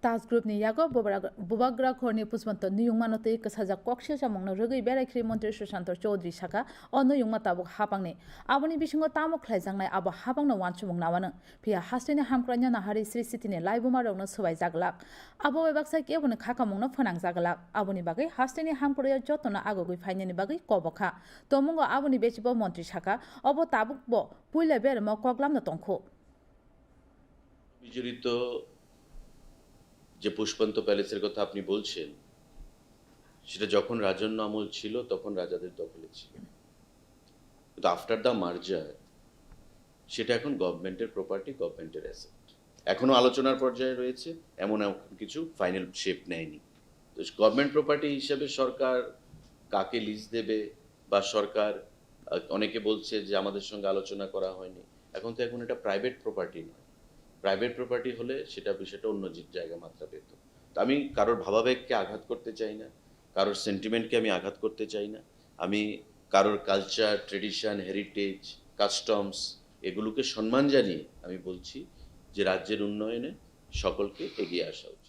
ताज group नि यागो बुबाग्रा खरनि पुष्पन्त नियुंमानते कसाजा कक्षे जामंनो रगै बेरायख्रि मन्त्रि सुशान्त चौधरी साका अनो युंमा ताबो हाबांनि आबोनि बिसिङाव तामो ख्लायजांनाय आबो हाबांनो वानसुमुं नावानो फिया हास्टेनि हामक्रान्या नाहारि श्री सिटिनि लाइबुमारावनो सबाय जागलाक आबो वेबाक्साइ केबोनो खाखामुंनो फोनां जागलाक आबोनि बागै हास्टेनि हामक्राया जतनो आगोगै फाइनानि बागै कबखा तमुंगो आबोनि बेचिबो मन्त्रि साका अबो ताबुकबो पुइला बेरमो कगलामनो तंखो বিজড়িত যে পুষ্পন্ত প্যালেসের কথা আপনি বলছেন সেটা যখন রাজন্য আমল ছিল তখন রাজাদের দখলে ছিল, কিন্তু আফটার দ্য মার্জার সেটা এখন গভর্নমেন্টের প্রপার্টি, গভর্নমেন্টের অ্যাসেট। এখনো আলোচনার পর্যায়ে রয়েছে, এমন কিছু ফাইনাল শেপ নেয়নি। তো গভর্নমেন্ট প্রপার্টি হিসেবে সরকার কাকে লিজ দেবে বা সরকার অনেকে বলছে যে আমাদের সঙ্গে আলোচনা করা হয়নি, এখন এটা প্রাইভেট প্রপার্টি নয়। প্রাইভেট প্রপার্টি হলে সেটা বিষয়টা অন্য জায়গা মাত্রা পেত। তো আমি কারোর ভাবাবেগকে আঘাত করতে চাই না, কারোর সেন্টিমেন্টকে আমি আঘাত করতে চাই না। আমি কারোর কালচার, ট্রেডিশন, হেরিটেজ, কাস্টমস এগুলোকে সম্মান জানিয়ে আমি বলছি যে রাজ্যের উন্নয়নে সকলকে এগিয়ে আসা উচিত।